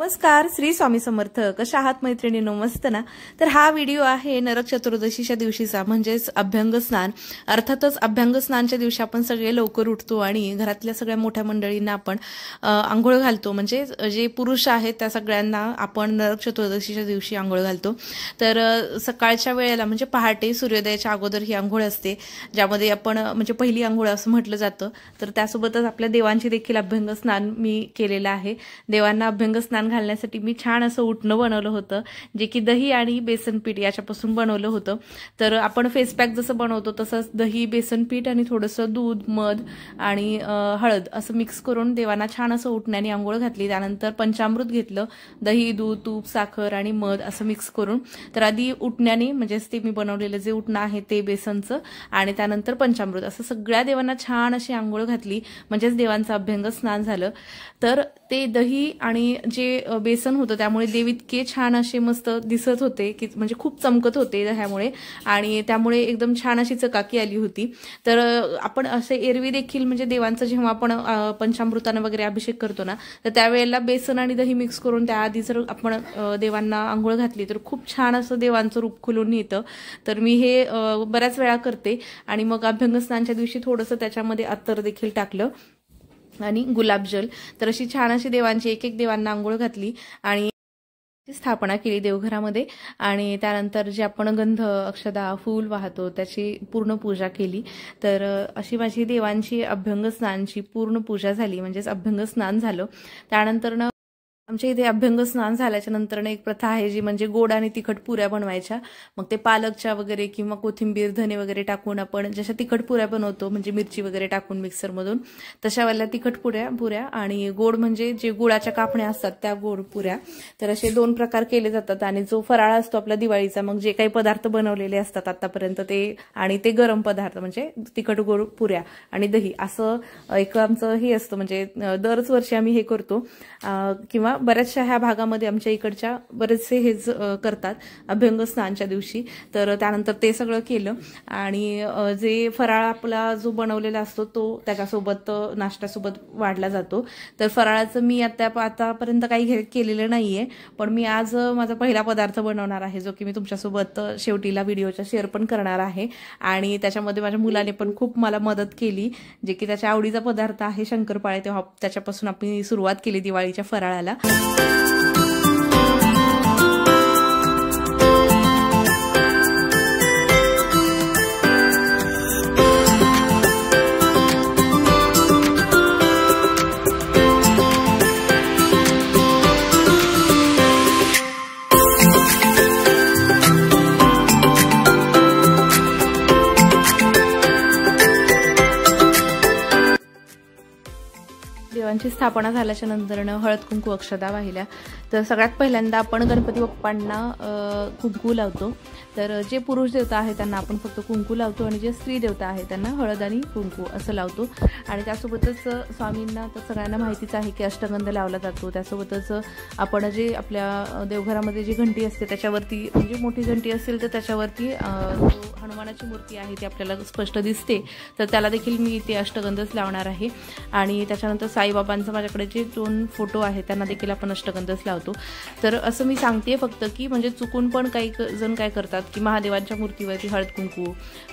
नमस्कार, श्री स्वामी समर्थ. कशा आहात मैत्रिणींनो? मस्त ना? तर हा व्हिडिओ आहे नरक चतुर्दशीच्या दिवशीचा, म्हणजेच अभ्यंग स्नान. अर्थातच अभ्यंग स्नानच्या दिवशी आपण सगळे लवकर उठतो आणि घरातल्या सगळ्या मोठ्या मंडळींना आपण आंघोळ घालतो. म्हणजे जे पुरुष आहेत त्या सगळ्यांना आपण नरक चतुर्दशीच्या दिवशी आंघोळ घालतो. तर सकाळच्या वेळेला म्हणजे पहाटे सूर्योदयाच्या अगोदर ही आंघोळ असते, ज्यामध्ये आपण म्हणजे पहिली आंघोळ असं म्हटलं जातं. तर त्यासोबतच आपल्या देवांची देखील अभ्यंग स्नान मी केलेलं आहे. देवांना अभ्यंग स्नान घालण्यासाठी मी छान असं उटणं बनवलं होतं, जे की दही आणि बेसन पीठ याच्यापासून बनवलं होतं. तर आपण फेस पॅक जसं बनवतो तसंच दही, बेसन पीठ आणि थोडंसं दूध, मध आणि हळद असं मिक्स करून देवांना छान असं उटण्याने आंघोळ घातली. त्यानंतर पंचामृत घेतलं, दही, दूध, तूप, साखर आणि मध असं मिक्स करून. तर आधी उटण्याने म्हणजेच ते मी बनवलेलं जे उटणं आहे ते बेसनचं आणि त्यानंतर पंचामृत असं सगळ्या देवांना छान अशी आंघोळ घातली, म्हणजेच देवांचं अभ्यंग स्नान झालं. तर ते दही आणि जे बेसन होतं त्यामुळे देव इतके छान असे मस्त दिसत होते की म्हणजे खूप चमकत होते दह्यामुळे, आणि त्यामुळे एकदम छान अशी चकाकी आली होती. तर आपण असे एरवी देखील म्हणजे देवांचं जेव्हा आपण पंचामृतानं वगैरे अभिषेक करतो ना, तर त्यावेळेला बेसन आणि दही मिक्स करून त्याआधी जर आपण देवांना आंघोळ घातली तर खूप छान असं देवांचं रूप खुलून येतं. तर मी हे बऱ्याच वेळा करते. आणि मग अभ्यंग स्नानच्या दिवशी थोडंसं त्याच्यामध्ये अत्तर देखील टाकलं आणि गुलाबजल. तर अशी छान अशी देवांची एक एक देवांना आंघोळ घातली आणि स्थापना केली देवघरामध्ये. आणि त्यानंतर जे आपण गंध, अक्षदा, फूल वाहतो त्याची पूर्ण पूजा केली. तर अशी माझी देवांची अभ्यंग स्नानची पूर्ण पूजा झाली, म्हणजेच अभ्यंग स्नान झालं. त्यानंतर आमच्या इथे अभ्यंग स्नान झाल्याच्या नंतर एक प्रथा आहे जी म्हणजे गोड आणि तिखट पुऱ्या बनवायच्या. मग ते पालकच्या वगैरे किंवा कोथिंबीर, धने वगैरे टाकून आपण जशा तिखट पुऱ्या बनवतो, म्हणजे मिरची वगैरे टाकून मिक्सरमधून, तशा वाल्या तिखट पुऱ्या आणि गोड म्हणजे जे गुळाच्या कापण्या असतात त्या गोड पुऱ्या. तर असे दोन प्रकार केले जातात. आणि जो फराळ असतो आपला दिवाळीचा, मग जे काही पदार्थ बनवलेले असतात आतापर्यंत ते, आणि ते गरम पदार्थ म्हणजे तिखट गोड पुऱ्या आणि दही, असं एक आमचं हे असतं. म्हणजे दरच वर्षी आम्ही हे करतो. किंवा बऱ्याचशा ह्या भागामध्ये आमच्या इकडच्या बरेचसे हेच करतात अभ्यंग स्नानच्या दिवशी. तर त्यानंतर ते सगळं केलं आणि जे फराळ आपला जो बनवलेला असतो तो त्याच्यासोबत नाश्त्यासोबत वाढला जातो. तर फराळाचं मी आतापर्यंत काही केलेलं नाहीये, पण मी आज माझा पहिला पदार्थ बनवणार आहे, जो की मी तुमच्यासोबत शेवटीला व्हिडिओच्या शेअर पण करणार आहे. आणि त्याच्यामध्ये माझ्या मुलाने पण खूप मला मदत केली, जे की त्याच्या आवडीचा पदार्थ आहे शंकरपाळे. तेव्हा त्याच्यापासून आपण सुरुवात केली दिवाळीच्या फराळाला. देवांची स्थापना झाल्याच्या नंतर हळद कुंकू अक्षदा वाहिल्या. तर सगळ्यात पहिल्यांदा आपण गणपती बाप्पांना कुंकू लावतो. तर जे पुरुष देवता आहे त्यांना आपण फक्त कुंकू लावतो आणि जे स्त्री देवता आहे त्यांना हळद आणि कुंकू असं लावतो. आणि त्यासोबतच स्वामींना तर सगळ्यांना माहितीच आहे की अष्टगंध लावला जातो. त्यासोबतच आपण जे आपल्या देवघरामध्ये जी घंटी असते त्याच्यावरती, म्हणजे मोठी घंटी असेल तर त्याच्यावरती हनुमानाची मूर्ती आहे ती आपल्याला स्पष्ट दिसते, तर त्याला देखील मी ते अष्टगंधच लावणार आहे. आणि त्याच्यानंतर साईबाबांचं माझ्याकडे जे 2 फोटो आहेत त्यांना देखील आपण अष्टगंधच लावतो. तर असं मी सांगते फक्त की म्हणजे चुकून पण काही जण काय करतात की महादेवांच्या मूर्तीवरती हळद कुंकू,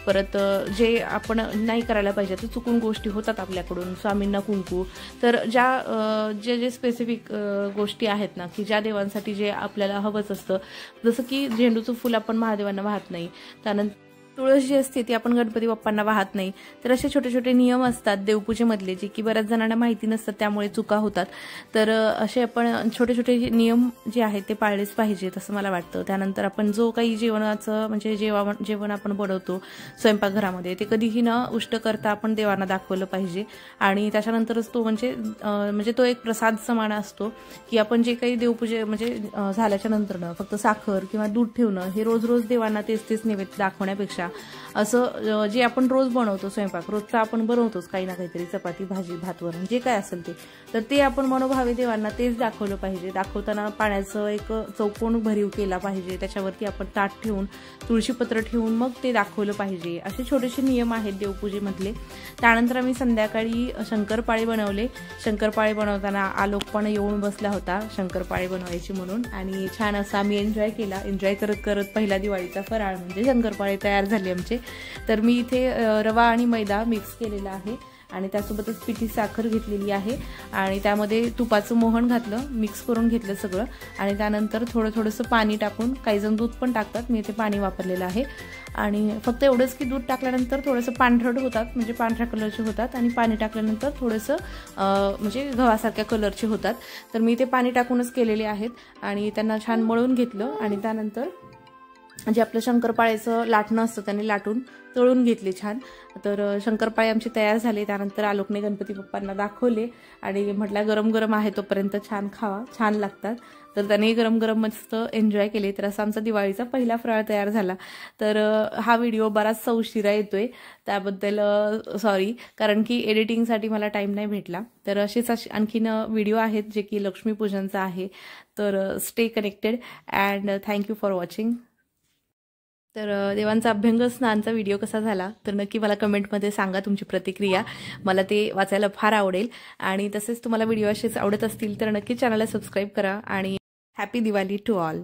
परत जे आपण नाही करायला पाहिजे तर चुकून गोष्टी होतात आपल्याकडून, स्वामींना कुंकू. तर जे स्पेसिफिक गोष्टी आहेत ना, की ज्या देवांसाठी जे आपल्याला हवंच असतं, जसं की झेंडूचं फुल आपण महादेवांना वाहत नाही, त्यानंतर तुळस जी असते ती आपण गणपती बाप्पांना वाहत नाही. तर असे छोटे छोटे नियम असतात देवपूजेमधले, जे की बऱ्याच जणांना माहिती नसतात, त्यामुळे चुका होतात. तर असे आपण छोटे छोटे नियम जे आहेत ते पाळलेच पाहिजेत असं मला वाटतं. त्यानंतर आपण जो काही जेवणाचं म्हणजे जेवण आपण बनवतो स्वयंपाकघरामध्ये, ते कधीही न उष्ट करता आपण देवांना दाखवलं पाहिजे. आणि त्याच्यानंतरच तो म्हणजे तो एक प्रसाद समान असतो की आपण जे काही देवपूजे म्हणजे झाल्याच्या नंतर फक्त साखर किंवा दूध ठेवणं, हे रोज रोज देवांना तेच नैवेद्य दाखवण्यापेक्षा भाज्या, असं जे आपण रोज बनवतो स्वयंपाक, रोजचा आपण बनवतोच काही ना काहीतरी, चपाती भाजी भात वरण जे काय असेल ते, तर ते आपण मनोभावे देवांना तेच दाखवलं पाहिजे. दाखवताना पाण्याचं एक चौकोन भरीव केला पाहिजे, त्याच्यावरती आपण ताट ठेवून तुळशीपत्र ठेवून मग ते दाखवलं पाहिजे. असे छोटेसे नियम आहेत देवपूजेमधले. त्यानंतर आम्ही संध्याकाळी शंकरपाळे बनवले. शंकरपाळे बनवताना आलोक पण येऊन बसला होता शंकरपाळे बनवायची म्हणून, आणि छान असा आम्ही एन्जॉय केला. एन्जॉय करत करत पहिला दिवाळीचा फराळ म्हणजे शंकरपाळे तयार झाले आमचे. तर मी इथे रवा आणि मैदा मिक्स केलेला आहे आणि त्यासोबतच पिठी साखर घेतलेली आहे आणि त्यामध्ये तुपाचं मोहन घातलं, मिक्स करून घेतलं सगळं आणि त्यानंतर थोडंसं पाणी टाकून, काही जण दूध पण टाकतात, मी इथे पाणी वापरलेलं आहे. आणि फक्त एवढंच की दूध टाकल्यानंतर थोडंसं पांढरट होतात, म्हणजे पांढऱ्या कलरचे होतात, आणि पाणी टाकल्यानंतर थोडंसं म्हणजे गव्हासारख्या कलरचे होतात. तर मी इथे पाणी टाकूनच केलेले आहेत आणि त्यांना छान मळून घेतलं आणि त्यानंतर जे आपलं शंकरपाळ्याचं लाटणं असतं त्याने लाटून तळून घेतले छान. तर शंकरपाळे आमचे तयार झाले. त्यानंतर आलोकने गणपती बाप्पांना दाखवले आणि म्हटलं गरम गरम आहे तोपर्यंत छान खावा, छान लागतात. तर त्याने गरम गरम मस्त एन्जॉय केले. तर असा आमचा दिवाळीचा पहिला फराळ तयार झाला. तर हा व्हिडिओ बराचसा उशिरा येतोय, त्याबद्दल सॉरी, कारण की एडिटिंगसाठी मला टाईम नाही भेटला. तर असेच आणखीन व्हिडिओ आहेत जे की लक्ष्मीपूजनचा आहे. तर stay connected and thank you for watching. तर देवांचा अभ्यंग स्नानचा व्हिडिओ कसा झाला तर नक्की मला कमेंटमध्ये सांगा तुमची प्रतिक्रिया, मला ते वाचायला फार आवडेल. आणि तसेच तुम्हाला व्हिडिओ असेच आवडत असतील तर नक्की चॅनलला सबस्क्राईब करा आणि हॅपी दिवाळी टू ऑल.